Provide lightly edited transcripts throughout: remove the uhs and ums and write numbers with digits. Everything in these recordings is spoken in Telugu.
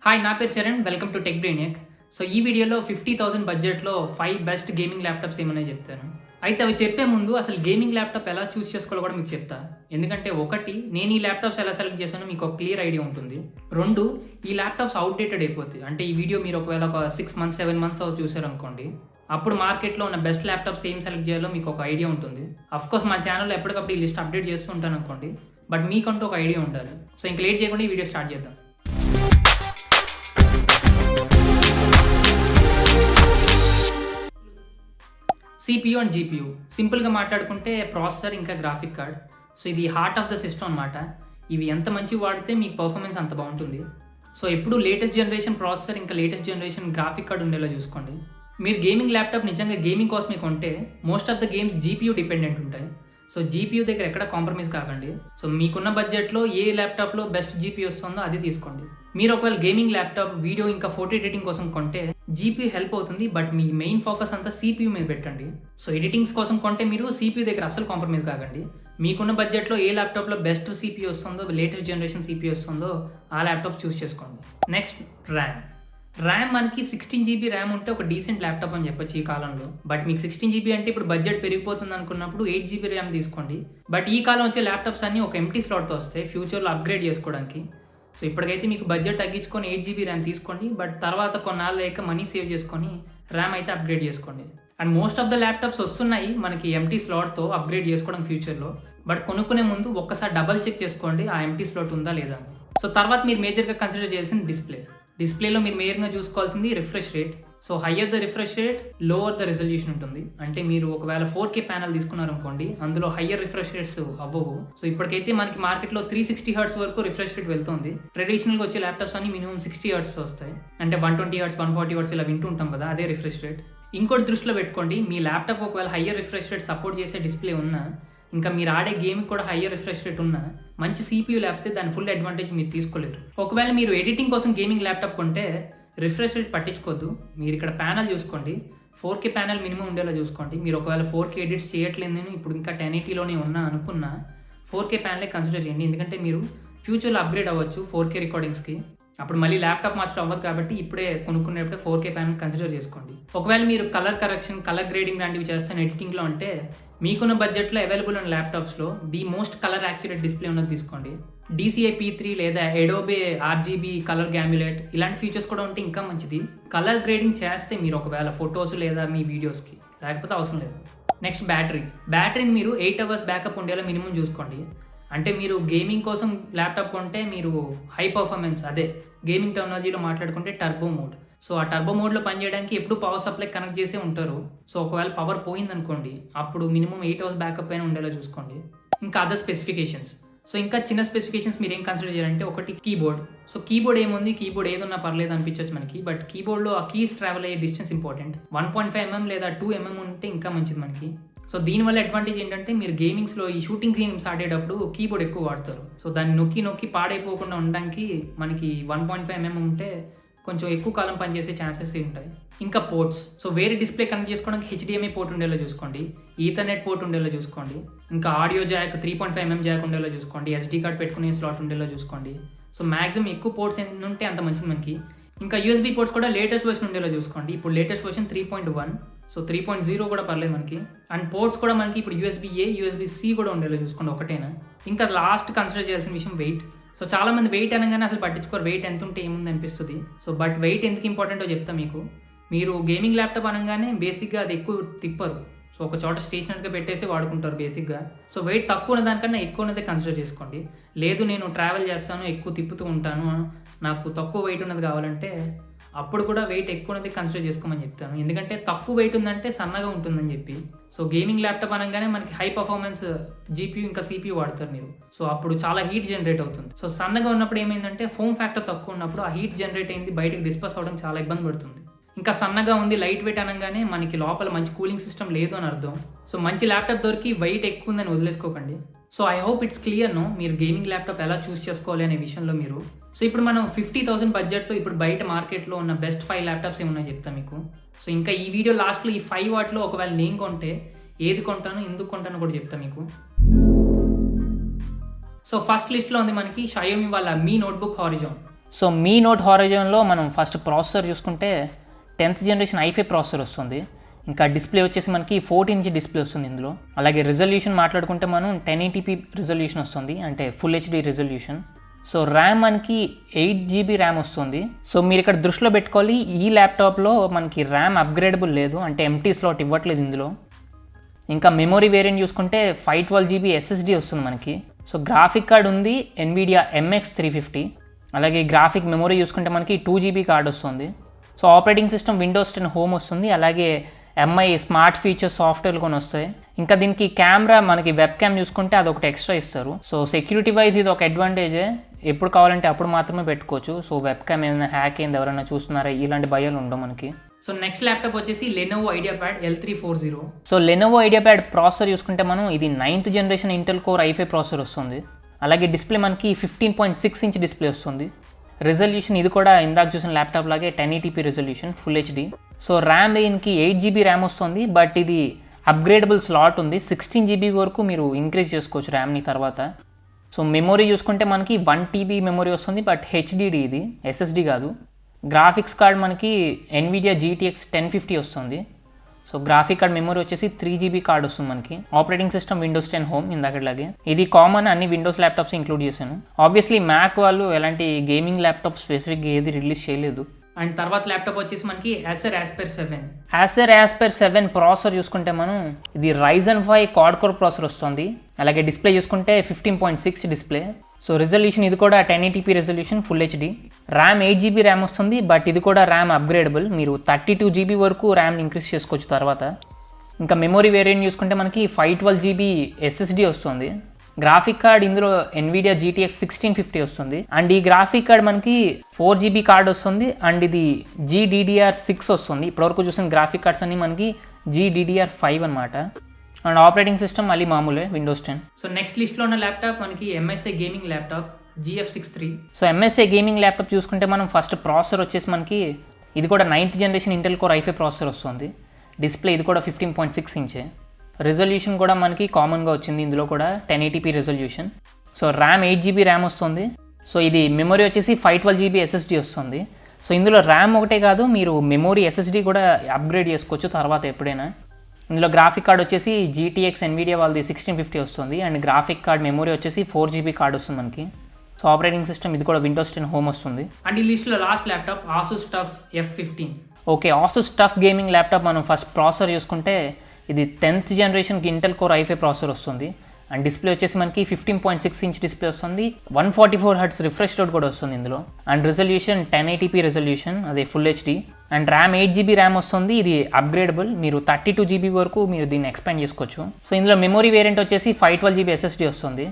హాయ్, నా పేరు Charan. Welcome to tech brainiac. So ఈ వీడియోలో 50,000 బడ్జెట్లో 5 బెస్ట్ గేమింగ్ ల్యాప్టాప్స్ ఏమన్నా చెప్తాను. అయితే అవి చెప్పే ముందు అసలు గేమింగ్ ల్యాప్టాప్ ఎలా చూస్ చేసుకోవాలో కూడా మీకు చెప్తా. ఎందుకంటే ఒకటి, నేను ఈ ల్యాప్టాప్స్ ఎలా సెలెక్ట్ చేశానో మీకు ఒక క్లియర్ ఐడియా ఉంటుంది. రెండు, ఈ ల్యాప్టాప్స్ అవుట్డేటెడ్ అయిపోతాయి. అంటే ఈ వీడియో మీరు ఒకవేళ ఒక 6 మంత్స్ 7 మంత్స్ చూసారనుకోండి, అప్పుడు మార్కెట్లో ఉన్న బెస్ట్ ల్యాప్టాప్స్ ఏం సెలెక్ట్ చేయాలో మీకు ఒక ఐడియా ఉంటుంది. అఫ్కోర్స్ మా ఛానల్లో ఎప్పటికప్పుడు ఈ లిస్ట్ అప్డేట్ చేస్తూ ఉంటాను అనుకోండి, బట్ మీకంటూ ఒక ఐడియా ఉండాలి. సో ఇంక లేట్ చేయకుండా ఈ వీడియో స్టార్ట్ చేద్దాం. CPU అండ్ GPU సింపుల్గా మాట్లాడుకుంటే ప్రాసెసర్ ఇంకా గ్రాఫిక్ కార్డ్. సో ఇది హార్ట్ ఆఫ్ ద సిస్టమ్ అనమాట. ఇవి ఎంత మంచి వాడితే మీకు పర్ఫార్మెన్స్ అంత బాగుంటుంది. సో ఎప్పుడు లేటెస్ట్ జనరేషన్ ప్రాసెసర్ ఇంకా లేటెస్ట్ జనరేషన్ గ్రాఫిక్ కార్డ్ ఉండేలా చూసుకోండి. మీరు గేమింగ్ ల్యాప్టాప్ నిజంగా గేమింగ్ కోసమే కొంటే most of the games GPU dependent ఉంటాయి. సో GPU దగ్గర ఎక్కడ కాంప్రమైజ్ కాకండి. సో మీకున్న బడ్జెట్లో ఏ ల్యాప్టాప్లో బెస్ట్ GPU వస్తుందో అది తీసుకోండి. మీరు ఒకవేళ గేమింగ్ ల్యాప్టాప్, వీడియో ఇంకా ఫోటో ఎడిటింగ్ కోసం కొంటే GPU హెల్ప్ అవుతుంది, బట్ మీ మెయిన్ ఫోకస్ అంతా CPU మీద పెట్టండి. సో ఎడిటింగ్స్ కోసం కొంటే మీరు CPU దగ్గర అసలు కాంప్రమైజ్ కాకండి. మీకున్న బడ్జెట్లో ఏ ల్యాప్టాప్లో బెస్ట్ CPU వస్తుందో, లేటెస్ట్ జనరేషన్ CPU వస్తుందో ఆ ల్యాప్టాప్ చూస్ చేసుకోండి. నెక్స్ట్, ర్యామ్ మనకి 16 GB ర్యామ్ ఉంటే ఒక డీసెంట్ ల్యాప్టాప్ అని చెప్పొచ్చు ఈ కాలంలో. బట్ మీకు 16 GB అంటే ఇప్పుడు బడ్జెట్ పెరిగిపోతుంది అనుకున్నప్పుడు 8 GB ర్యామ్ తీసుకోండి. బట్ ఈ కాలం వచ్చే ల్యాప్టాప్స్ అన్ని ఒక ఎంటీ స్లాట్తో వస్తాయి ఫ్యూచర్లో అప్గ్రేడ్ చేసుకోవడానికి. సో ఇప్పటికైతే మీకు బడ్జెట్ తగ్గించుకొని 8 GB ర్యామ్ తీసుకోండి. బట్ తర్వాత కొన్నాళ్ళు లేక మనీ సేవ్ చేసుకొని ర్యామ్ అయితే అప్గ్రేడ్ చేసుకోండి. And most of the laptops వస్తున్నాయి మనకి ఎంటీ స్లాట్తో అప్గ్రేడ్ చేసుకోవడం ఫ్యూచర్లో. బట్ కొనుక్కునే ముందు ఒక్కసారి డబల్ చెక్ చేసుకోండి ఆ ఎంటీ స్లాట్ ఉందా లేదా. సో తర్వాత మీరు మేజర్గా కన్సిడర్ చేయాల్సింది డిస్ప్లేలో మీరు మేజర్గా చూసుకోవాల్సింది refresh rate. So higher the refresh rate, lower the resolution ఉంటుంది. అంటే మీరు ఒకవేళ 4K ప్యానల్ తీసుకున్నారనుకోండి, అందులో హయ్యర్ రిఫ్రెష్ రేట్స్ అవ్వవు. సో ఇప్పటికైతే మనకి మార్కెట్లో 360 Hz వరకు రిఫ్రెష్ రేట్ వెళ్తుంది. ట్రెడిషనల్గా వచ్చే ల్యాప్టాప్స్ అన్ని మినిమం 60 Hz వస్తాయి. అంటే 120 Hz 140 Hz ఇలా వింటూ ఉంటాం కదా, అదే రిఫ్రెష్ రేట్. ఇంకోటి దృష్టిలో పెట్టుకోండి, మీ ల్యాప్టాప్ ఒకవేళ హయ్యర్ రిఫ్రెష్ రేట్ సపోర్ట్ చేసే డిస్ప్లే ఉన్నా, ఇంకా మీరు ఆడే గేమ్కి కూడా హయ్యర్ రిఫ్రెష్ రేట్ ఉన్నా, మంచి CPU లేకపోతే దాని ఫుల్ అడ్వాంటేజ్ మీరు తీసుకోలేరు. ఒకవేళ మీరు ఎడిటింగ్ కోసం గేమింగ్ ల్యాప్టాప్ కొంటే రిఫ్రెష్ రేట్ పట్టించుకోవద్దు. మీరు ఇక్కడ ప్యానల్ చూసుకోండి, 4K ప్యానల్ మినిమం ఉండేలా చూసుకోండి. మీరు ఒకవేళ 4K ఎడిట్స్ చేయట్లేదు, నేను ఇప్పుడు ఇంకా 1080లోనే ఉన్నా అనుకున్నా 4K ప్యానలే కన్సిడర్ చేయండి. ఎందుకంటే మీరు ఫ్యూచర్లో అప్గ్రేడ్ అవ్వచ్చు 4K రికార్డింగ్స్కి. అప్పుడు మళ్ళీ ల్యాప్టాప్ మార్చడం అవ్వదు కాబట్టి ఇప్పుడే కొనుక్కునేటప్పుడు 4K ప్యానల్ కన్సిడర్ చేసుకోండి. ఒకవేళ మీరు కలర్ కరెక్షన్, కలర్ గ్రేడింగ్ లాంటివి చేస్తాను ఎడిటింగ్లో అంటే, మీకున్న బడ్జెట్లో అవైలబుల్ ఉన్న ల్యాప్టాప్స్లో the most colour accurate display ఉన్నది తీసుకోండి. DCI P3 లేదా Adobe RGB కలర్ గ్యామ్యులేట్ ఇలాంటి ఫీచర్స్ కూడా ఉంటే ఇంకా మంచిది. కలర్ గ్రేడింగ్ చేస్తే మీరు ఒకవేళ ఫొటోస్ లేదా మీ వీడియోస్కి, లేకపోతే అవసరం లేదు. నెక్స్ట్, బ్యాటరీని మీరు 8 hours బ్యాకప్ ఉండేలా మినిమం చూసుకోండి. అంటే మీరు గేమింగ్ కోసం ల్యాప్టాప్ కొంటే మీరు హై పర్ఫార్మెన్స్, అదే గేమింగ్ టెక్నాలజీలో మాట్లాడుకుంటే టర్బో మోడ్. సో ఆ టర్బో మోడ్లో పనిచేయడానికి ఎప్పుడు పవర్ సప్లై కనెక్ట్ చేసే ఉంటారు. సో ఒకవేళ పవర్ పోయిందనుకోండి, అప్పుడు మినిమం 8 hours బ్యాకప్ అయినా ఉండేలా చూసుకోండి. ఇంకా అదర్ స్పెసిఫికేషన్స్, సో ఇంకా చిన్న స్పెసిఫికేషన్స్ మీరు ఏం కన్సిడర్ చేయాలంటే, ఒకటి కీబోర్డ్. సో కీబోర్డ్ ఏముంది, కీబోర్డ్ ఏదన్నా పర్లేదు అనిపించవచ్చు మనకి, బట్ కీబోర్డ్లో ఆ కీస్ ట్రావెల్ అయ్యే డిస్టెన్స్ ఇంపార్టెంట్. 1.5 mm లేదా 2 mm ఉంటే ఇంకా మంచిది మనకి. సో దీనివల్ల అడ్వాంటేజ్ ఏంటంటే, మీరు గేమింగ్స్లో ఈ షూటింగ్ గేమ్స్ ఆడేటప్పుడు కీబోర్డ్ ఎక్కువ వాడతారు. సో దాన్ని నొక్కి పాడైపోకుండా ఉండడానికి మనకి 1.5 mm ఉంటే కొంచెం ఎక్కువ కాలం పనిచేసే ఛాన్సెస్ ఉంటాయి. ఇంకా పోర్ట్స్, సో వేరే డిస్ప్లే కనెక్ట్ చేసుకోవడానికి HDMI పోర్ట్ ఉండేలా చూసుకోండి, ఈథర్నెట్ పోర్ట్ ఉండేలా చూసుకోండి, ఇంకా ఆడియో జాక్ 3.5 mm జాక్ ఉండేలా చూసుకోండి, SD కార్డ్ పెట్టుకునే స్లాట్ ఉండేలా చూసుకోండి. సో మ్యాక్సిమం ఎక్కువ పోర్ట్స్ ఎన్ని ఉంటే అంత మంచిది మనకి. ఇంకా USB పోర్ట్స్ కూడా లేటెస్ట్ వర్షన్ ఉండేలా చూసుకోండి. ఇప్పుడు లేటెస్ట్ వర్షన్ 3.1, సో 3.0 కూడా పర్లేదు మనకి. అండ్ పోర్ట్స్ కూడా మనకి ఇప్పుడు USB-A, USB-C కూడా ఉండేలా చూసుకోండి ఒకటేనా. ఇంకా లాస్ట్ కన్సిడర్ చేయాల్సిన విషయం వెయిట్. సో చాలామంది వెయిట్ అనగానే అసలు పట్టించుకోరు, వెయిట్ ఎంత ఉంటే ఏముంది అనిపిస్తుంది. సో బట్ వెయిట్ ఎందుకు ఇంపార్టెంటో చెప్తా మీకు. మీరు గేమింగ్ ల్యాప్టాప్ అనగానే బేసిక్గా అది ఎక్కువ తిప్పరు. సో ఒక చోట స్టేషనరీగా పెట్టేసి వాడుకుంటారు బేసిక్గా. సో వెయిట్ తక్కువ ఉన్న దానికన్నా ఎక్కువ ఉన్నదే కన్సిడర్ చేసుకోండి. లేదు నేను ట్రావెల్ చేస్తాను, ఎక్కువ తిప్పుతూ ఉంటాను, నాకు తక్కువ వెయిట్ ఉన్నది కావాలంటే అప్పుడు కూడా వెయిట్ ఎక్కువ ఉన్నది కన్సిడర్ చేసుకోమని చెప్తాను. ఎందుకంటే తక్కువ వెయిట్ ఉందంటే సన్నగా ఉంటుందని చెప్పి. సో గేమింగ్ ల్యాప్టాప్ అనగానే మనకి హై పర్ఫార్మెన్స్ GPU ఇంకా CPU వాడతారు మీరు. సో అప్పుడు చాలా హీట్ జనరేట్ అవుతుంది. సో సన్నగా ఉన్నప్పుడు ఏమైందంటే ఫోమ్ ఫ్యాక్టర్ తక్కువ ఉన్నప్పుడు ఆ హీట్ జనరేట్ అయింది బయటకు డిస్పర్స్ అవ్వడానికి చాలా ఇబ్బంది పడుతుంది. ఇంకా సన్నగా ఉంది, లైట్ వెయిట్ అనగానే మనకి లోపల మంచి కూలింగ్ సిస్టమ్ లేదు అని అర్థం. సో మంచి ల్యాప్టాప్ దొరికి వెయిట్ ఎక్కువ ఉందని వదిలేసుకోకండి. So I hope it's clear no మీరు గేమింగ్ ల్యాప్టాప్ ఎలా చూస్ చేసుకోవాలి అనే విషయంలో మీరు. సో ఇప్పుడు మనం 50,000 బడ్జెట్లో ఇప్పుడు బయట మార్కెట్లో ఉన్న బెస్ట్ 5 ల్యాప్టాప్స్ ఏమున్నాయో చెప్తాను మీకు. సో ఇంకా ఈ వీడియో లాస్ట్లో ఈ 5 వాటిలో ఒకవేళ నేను కొంటే ఏది కొంటాను, ఎందుకు కొంటాను కూడా చెప్తాను మీకు. సో ఫస్ట్ లిస్ట్లో ఉంది మనకి Xiaomi వాళ్ళ Mi నోట్బుక్ హారిజాన్. సో మీ నోట్ హారిజాన్లో మనం ఫస్ట్ ప్రాసెసర్ చూసుకుంటే 10th జనరేషన్ i5 ప్రాసెసర్ వస్తుంది. ఇంకా డిస్ప్లే వచ్చేసి మనకి 14 ఇంచ్ డిస్ప్లే వస్తుంది ఇందులో. అలాగే రిజల్యూషన్ మాట్లాడుకుంటే మనం 1080p రిజల్యూషన్ వస్తుంది, అంటే full HD resolution. So RAM మనకి 8 GB ర్యామ్ వస్తుంది. సో మీరు ఇక్కడ దృష్టిలో పెట్టుకోవాలి, ఈ ల్యాప్టాప్లో మనకి ర్యామ్ అప్గ్రేడబుల్ లేదు, అంటే ఎంటీ స్లాట్ ఇవ్వట్లేదు ఇందులో. ఇంకా మెమొరీ వేరియంట్ చూసుకుంటే 512 GB SSD వస్తుంది మనకి. సో గ్రాఫిక్ కార్డ్ ఉంది NVIDIA MX 350. అలాగే గ్రాఫిక్ మెమొరీ చూసుకుంటే మనకి 2 GB కార్డ్ వస్తుంది. So operating system Windows 10 home వస్తుంది. అలాగే MI స్మార్ట్ ఫీచర్స్ సాఫ్ట్వేర్లు కొన్ని వస్తాయి. ఇంకా దీనికి కెమెరా మనకి వెబ్ క్యామ్ చూసుకుంటే అదొకటి ఎక్స్ట్రా ఇస్తారు. సో సెక్యూరిటీ వైజ్ ఇది ఒక అడ్వాంటేజే, ఎప్పుడు కావాలంటే అప్పుడు మాత్రమే పెట్టుకోవచ్చు. సో వెబ్ క్యామ్ ఏమైనా హ్యాక్ అయింది, ఎవరైనా చూస్తున్నారా, ఇలాంటి భయాలు ఉండవు మనకి. సో నెక్స్ట్ ల్యాప్టాప్ వచ్చేసి Lenovo IdeaPad L340. So Lenovo IdeaPad processor చూసుకుంటే మనం ఇది 9th generation Intel core i5 processor వస్తుంది. అలాగే డిస్ప్లే మనకి 15.6 ఇంచ్ డిస్ప్లే వస్తుంది. రిజల్యూషన్ ఇది కూడా ఇందాక చూసిన ల్యాప్టాప్ లాగే 1080p resolution full HD. So RAM దీనికి 8 GB ర్యామ్ వస్తుంది, బట్ ఇది అప్గ్రేడబుల్ స్లాట్ ఉంది. 16 GB వరకు మీరు ఇంక్రీజ్ చేసుకోవచ్చు ర్యామ్ని తర్వాత. సో మెమొరీ చూసుకుంటే మనకి 1 TB మెమొరీ వస్తుంది, బట్ HDD ఇది SSD కాదు. గ్రాఫిక్స్ కార్డ్ మనకి NVIDIA GTX 1050 వస్తుంది. సో గ్రాఫిక్ కార్డ్ మెమొరీ వచ్చేసి 3 GB కార్డ్ వస్తుంది మనకి. ఆపరేటింగ్ సిస్టమ్ విండోస్ 10 హోమ్ ఇందాకట్లాగే. ఇది కామన్, అన్ని విండోస్ ల్యాప్టాప్స్ ఇంక్లూడ్ చేశాను. ఆబ్వియస్లీ మ్యాక్ వాళ్ళు ఎలాంటి గేమింగ్ ల్యాప్టాప్ స్పెసిఫిక్గా ఏది రిలీజ్ చేయలేదు. అండ్ తర్వాత ల్యాప్టాప్ వచ్చేసి మనకి Acer Aspire 7 ప్రాసెసర్ చూసుకుంటే మనం ఇది Ryzen 5 క్వాడ్ కోర్ ప్రాసెసర్ వస్తుంది. అలాగే డిస్ప్లే చూసుకుంటే 15.6 డిస్ప్లే. సో రిజల్యూషన్ ఇది కూడా 1080p resolution full HD. RAM 8 GB RAM వస్తుంది, బట్ ఇది కూడా ర్యామ్ అప్గ్రేడబుల్, మీరు 32 GB వరకు ర్యామ్ ఇంక్రీజ్ చేసుకోవచ్చు తర్వాత. ఇంకా మెమొరీ వేరియంట్ చూసుకుంటే మనకి 512 GB SSD వస్తుంది. గ్రాఫిక్ కార్డ్ ఇందులో NVIDIA GTX 1650 వస్తుంది. అండ్ ఈ గ్రాఫిక్ కార్డ్ మనకి 4 GB కార్డ్ వస్తుంది, అండ్ ఇది GDDR6 వస్తుంది. ఇప్పటివరకు చూసిన గ్రాఫిక్ కార్డ్స్ అన్ని మనకి GDDR5 అనమాట. అండ్ ఆపరేటింగ్ సిస్టమ్ మళ్ళీ మామూలే విండోస్ 10. సో నెక్స్ట్ లిస్ట్లో ఉన్న ల్యాప్టాప్ మనకి MSI gaming laptop GF63. So MSI gaming laptop చూసుకుంటే మనం ఫస్ట్ ప్రాసెసర్ వచ్చేసి మనకి ఇది కూడా 9th generation Intel core i5 processor వస్తుంది. డిస్ప్లే ఇది కూడా 15.6 ఇంచే. రిజల్యూషన్ కూడా మనకి కామన్గా వచ్చింది, ఇందులో కూడా 1080p resolution. So RAM 8 GB RAM వస్తుంది. సో ఇది మెమొరీ వచ్చేసి 512 GB SSD వస్తుంది. సో ఇందులో ర్యామ్ ఒకటే కాదు, మీరు మెమొరీ SSD కూడా అప్గ్రేడ్ చేసుకోవచ్చు తర్వాత ఎప్పుడైనా. ఇందులో గ్రాఫిక్ కార్డ్ వచ్చేసి GTX NVIDIA వాళ్ళది 1650 వస్తుంది. అండ్ గ్రాఫిక్ కార్డ్ మెమొరీ వచ్చేసి 4 GB కార్డ్ వస్తుంది మనకి. సో ఆపరేటింగ్ సిస్టమ్ ఇది కూడా విండోస్ 10 హోమ్ వస్తుంది. అండ్ ఈ లిస్ట్లో last laptop Asus TUF F15. Okay, Asus TUF gaming laptop మనం ఫస్ట్ ప్రాసెసర్ చూసుకుంటే ఇది 10th జనరేషన్కి ఇంటెల్ కోర్ i5 ప్రాసెసర్ వస్తుంది. అండ్ డిస్ప్లే వచ్చేసి మనకి 15.6 ఇంచ్ డిస్ప్లే వస్తుంది. 144 Hz రిఫ్రెష్ రేట్ కూడా వస్తుంది ఇందులో. అండ్ రిజల్యూషన్ 1080p రిజల్యూషన్, అదే full HD. And RAM 8 GB RAM వస్తుంది, ఇది అప్గ్రేడబుల్, మీరు 32 GB వరకు మీరు దీన్ని ఎక్స్పాండ్ చేసుకోవచ్చు. సో ఇందులో మెమొరీ వేరియంట్ వచ్చేసి 512 GB SSD వస్తుంది.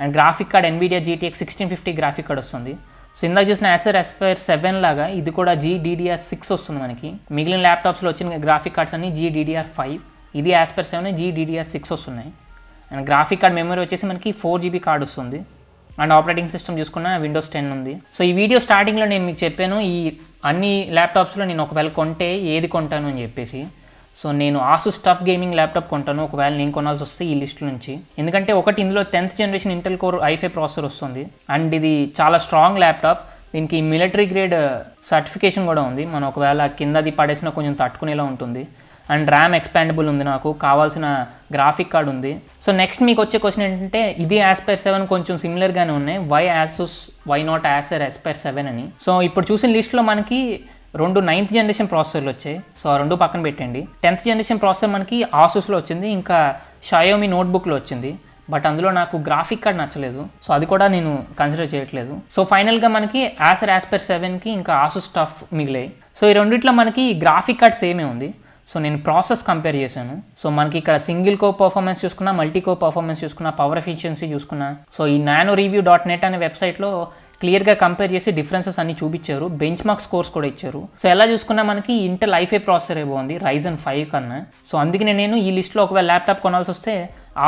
And graphic card NVIDIA GTX 1650 graphic card వస్తుంది. సో ఇందాక చూసిన Acer Aspire 7 లాగా ఇది కూడా GDDR6 వస్తుంది మనకి. మిగిలిన ల్యాప్టాప్స్లో వచ్చిన గ్రాఫిక్ కార్డ్స్ అన్ని GDDR5, ఇది Aspire 7 GDDR6 వస్తున్నాయి. అండ్ గ్రాఫిక్ కార్డ్ మెమరీ వచ్చేసి మనకి 4 GB కార్డ్ వస్తుంది. అండ్ ఆపరేటింగ్ సిస్టమ్ చూసుకున్న విండోస్ 10 ఉంది. సో ఈ వీడియో స్టార్టింగ్లో నేను మీకు చెప్పాను ఈ అన్ని ల్యాప్టాప్స్లో నేను ఒకవేళ కొంటే ఏది కొంటాను అని చెప్పేసి. సో నేను Asus TUF గేమింగ్ ల్యాప్టాప్ కొంటాను ఒకవేళ నేను కొనాల్సి వస్తే ఈ లిస్ట్ నుంచి. ఎందుకంటే ఒకటి ఇందులో 10th generation Intel core i5 processor వస్తుంది. అండ్ ఇది చాలా స్ట్రాంగ్ ల్యాప్టాప్, దీనికి మిలిటరీ గ్రేడ్ సర్టిఫికేషన్ కూడా ఉంది. మనం ఒకవేళ కిందది పడేసినా కొంచెం తట్టుకునేలా ఉంటుంది. అండ్ ర్యామ్ ఎక్స్పాండబుల్ ఉంది, నాకు కావాల్సిన గ్రాఫిక్ కార్డ్ ఉంది. సో నెక్స్ట్ మీకు వచ్చే క్వశ్చన్ ఏంటంటే ఇది Aspire 7 కొంచెం సిమిలర్గానే ఉన్నాయి, why Asus why not Acer Aspire 7 అని. సో ఇప్పుడు చూసిన లిస్ట్లో మనకి 2 9th జనరేషన్ ప్రాసెసర్లు వచ్చాయి. సో ఆ 2 పక్కన పెట్టండి. 10th జనరేషన్ ప్రాసెసర్ మనకి Asusలో వచ్చింది, ఇంకా Xiaomi నోట్బుక్లో వచ్చింది. బట్ అందులో నాకు గ్రాఫిక్ కార్డ్ నచ్చలేదు, సో అది కూడా నేను కన్సిడర్ చేయట్లేదు. సో ఫైనల్గా మనకి Acer Aspire 7కి ఇంకా Asus TUF మిగిలాయి. సో ఈ రెండిట్లో మనకి గ్రాఫిక్ కార్డ్ సేమే ఉంది. సో నేను ప్రాసెస్ కంపేర్ చేశాను. సో మనకి ఇక్కడ సింగిల్ కో పర్ఫార్మెన్స్ చూసుకున్నా, మల్టీ కో పర్ఫార్మెన్స్ చూసుకున్నా, పవర్ ఎఫిషియన్సీ చూసుకున్నా, సో ఈ nanoreview.net అనే వెబ్సైట్లో క్లియర్గా కంపేర్ చేసి డిఫరెన్సెస్ అన్ని చూపించారు, బెంచ్ మార్క్ స్కోర్స్ కూడా ఇచ్చారు. సో ఎలా చూసుకున్నా మనకి ఇంటెల్ i5 ప్రాసెసరే బాగుంది Ryzen 5 కన్నా. సో అందుకనే నేను ఈ లిస్ట్లో ఒకవేళ ల్యాప్టాప్ కొనాల్సి వస్తే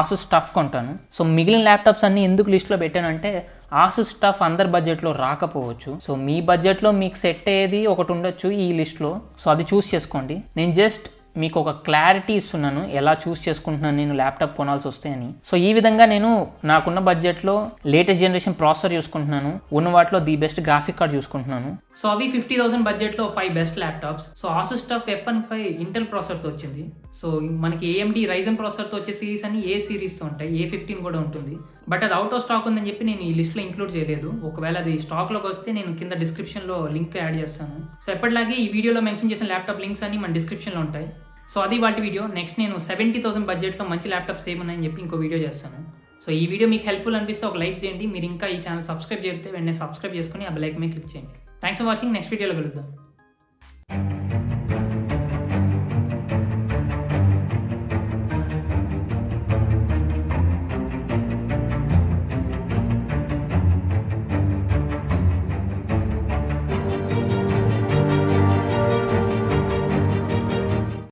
Asus TUF కొంటాను. సో మిగిలిన ల్యాప్టాప్స్ అన్ని ఎందుకు లిస్ట్లో పెట్టానంటే Asus TUF అందరి బడ్జెట్లో రాకపోవచ్చు. సో మీ బడ్జెట్లో మీకు సెట్ అయ్యేది ఒకటి ఉండొచ్చు ఈ లిస్ట్లో, సో అది చూస్ చేసుకోండి. నేను జస్ట్ మీకు ఒక క్లారిటీ ఇస్తున్నాను ఎలా చూస్ చేసుకుంటున్నాను నేను ల్యాప్టాప్ కొనాల్సి వస్తే అని. సో ఈ విధంగా నేను నాకున్న బడ్జెట్లో లేటెస్ట్ జనరేషన్ ప్రాసెసర్ చూసుకుంటున్నాను, ఉన్న వాటిలో ది బెస్ట్ గ్రాఫిక్ కార్డ్ చూసుకుంటున్నాను. సో అవి 50,000 బడ్జెట్లో 5 best laptops. So Asus TUF F15 Intel ప్రాసెసర్తో వచ్చింది. సో మనకి AMD రైజన్ ప్రాసెసర్తో వచ్చే సిరీస్ అని ఏ సిరీస్తో ఉంటాయి, A15 కూడా ఉంటుంది. బట్ అది అవుట్ ఆఫ్ స్టాక్ ఉందని చెప్పి నేను ఈ లిస్ట్లో ఇంక్లూడ్ చేయలేదు. ఒకవేళ అది స్టాక్లోకి వస్తే నేను కింద డిస్క్రిప్షన్లో లింక్ యాడ్ చేస్తాను. సో ఎప్పటిలాగే ఈ వీడియోలో మెన్షన్ చేసిన ల్యాప్టాప్ లింక్స్ అన్ని మన డిస్క్రిప్షన్లో ఉంటాయి. సో అది వాటి వీడియో. నెక్స్ట్ నేను 70,000 బడ్జెట్లో మంచి ల్యాప్టాప్స్ ఏమున్నాయని చెప్పి ఇంకో వీడియో చేస్తాను. సో ఈ వీడియో మీకు హెల్ప్ఫుల్ అనిపిస్తే ఒక లైక్ చేయండి. మీరు ఇంకా ఈ ఛానల్ సబ్స్క్రైబ్ చేస్తే వెంటనే సబ్స్క్రైబ్ చేసుకుని ఆ బెల్ ఐకాన్ మీద క్లిక్ చేయండి. Thanks for watching. నెక్స్ట్ వీడియోలో కలుద్దాం.